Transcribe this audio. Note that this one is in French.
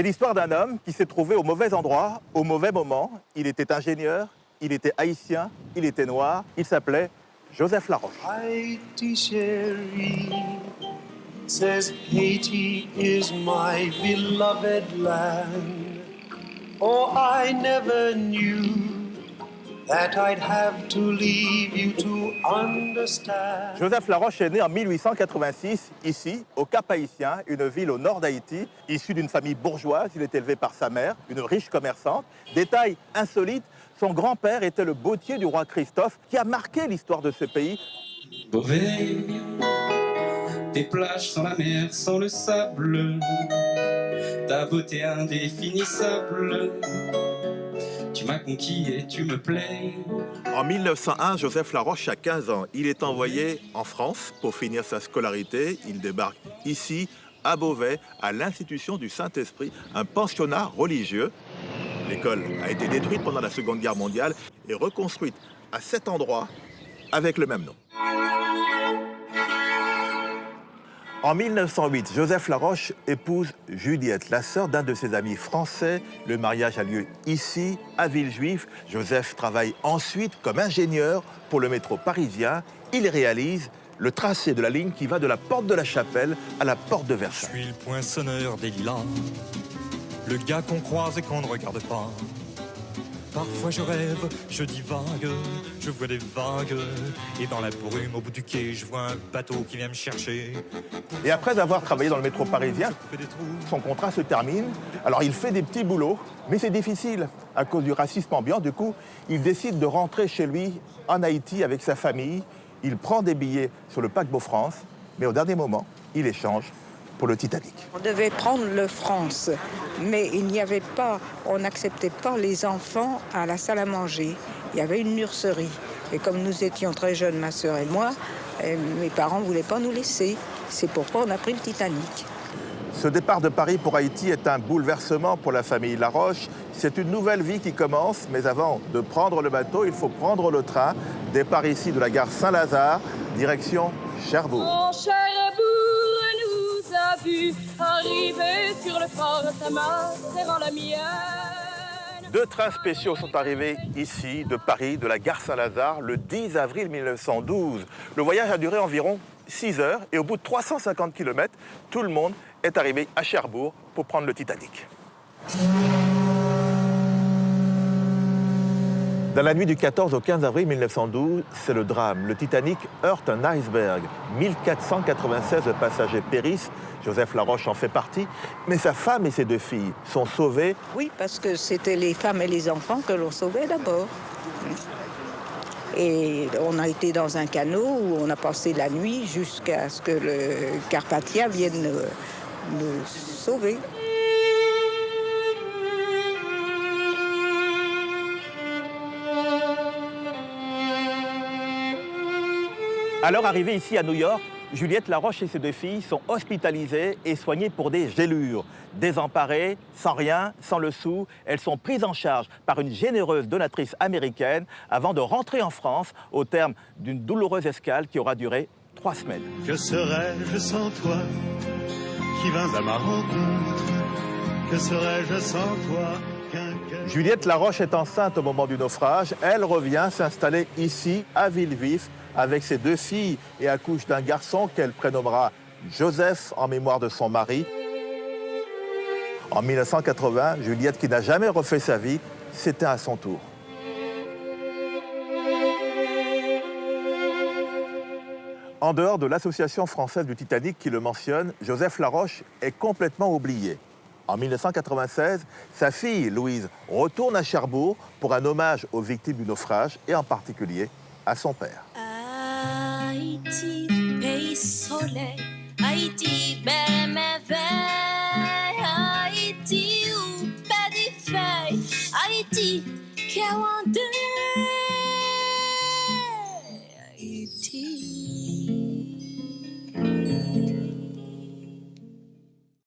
C'est l'histoire d'un homme qui s'est trouvé au mauvais endroit, au mauvais moment. Il était ingénieur, il était haïtien, il était noir. Il s'appelait Joseph Laroche. Haiti chérie, says Haiti is my beloved land. Oh, I never knew that I'd have to leave you to understand. Joseph Laroche est né en 1886, ici, au Cap-Haïtien, une ville au nord d'Haïti. Issu d'une famille bourgeoise, il est élevé par sa mère, une riche commerçante. Détail insolite, son grand-père était le bottier du roi Christophe, qui a marqué l'histoire de ce pays. Beauvais, tes plages sans la mer, sans le sable, ta beauté indéfinissable. Tu m'as conquis et tu me plais. En 1901, Joseph Laroche a 15 ans. Il est envoyé en France pour finir sa scolarité. Il débarque ici, à Beauvais, à l'Institution du Saint-Esprit, un pensionnat religieux. L'école a été détruite pendant la Seconde Guerre mondiale et reconstruite à cet endroit avec le même nom. En 1908, Joseph Laroche épouse Juliette, la sœur d'un de ses amis français. Le mariage a lieu ici, à Villejuif. Joseph travaille ensuite comme ingénieur pour le métro parisien. Il réalise le tracé de la ligne qui va de la porte de la Chapelle à la porte de Versailles. Je suis le poinçonneur des lilas, le gars qu'on croise et qu'on ne regarde pas. Parfois je rêve, je divague, je vois des vagues. Et dans la brume au bout du quai, je vois un bateau qui vient me chercher. Et après avoir travaillé dans le métro parisien, son contrat se termine. Alors il fait des petits boulots, mais c'est difficile à cause du racisme ambiant. Du coup, il décide de rentrer chez lui en Haïti avec sa famille. Il prend des billets sur le paquebot France, mais au dernier moment, il échange pour le Titanic. On devait prendre le France, mais il n'y avait pas, on n'acceptait pas les enfants à la salle à manger. Il y avait une nurserie. Et comme nous étions très jeunes, ma sœur et moi, mes parents ne voulaient pas nous laisser. C'est pourquoi on a pris le Titanic. Ce départ de Paris pour Haïti est un bouleversement pour la famille Laroche. C'est une nouvelle vie qui commence, mais avant de prendre le bateau, il faut prendre le train. Départ ici de la gare Saint-Lazare, direction Cherbourg. En Cherbourg, nous a vu arriver sur le port de Saint-Marc, serrant la mienne. 2 trains spéciaux sont arrivés ici, de Paris, de la gare Saint-Lazare, le 10 avril 1912. Le voyage a duré environ 6 heures et au bout de 350 km, tout le monde est arrivé à Cherbourg pour prendre le Titanic. Dans la nuit du 14 au 15 avril 1912, c'est le drame. Le Titanic heurte un iceberg. 1496 passagers périssent. Joseph Laroche en fait partie. Mais sa femme et ses 2 filles sont sauvées. Oui, parce que c'était les femmes et les enfants que l'on sauvait d'abord. Et on a été dans un canot où on a passé la nuit jusqu'à ce que le Carpathia vienne nous sauver. Alors arrivée ici à New York, Juliette Laroche et ses 2 filles sont hospitalisées et soignées pour des gélures. Désemparées, sans rien, sans le sou, elles sont prises en charge par une généreuse donatrice américaine avant de rentrer en France au terme d'une douloureuse escale qui aura duré 3 semaines. Que serais-je sans toi qui vins à ma rencontre? Que serais-je sans toi qu'un cœur... Juliette Laroche est enceinte au moment du naufrage. Elle revient s'installer ici, à Villejuif, avec ses 2 filles et accouche d'un garçon qu'elle prénommera Joseph en mémoire de son mari. En 1980, Juliette, qui n'a jamais refait sa vie, s'éteint à son tour. En dehors de l'Association française du Titanic qui le mentionne, Joseph Laroche est complètement oublié. En 1996, sa fille, Louise, retourne à Cherbourg pour un hommage aux victimes du naufrage et en particulier à son père. Haïti, pays soleil, Haïti, belle merveille, Haïti, où pas de feuilles, Haïti, cœur en deuil.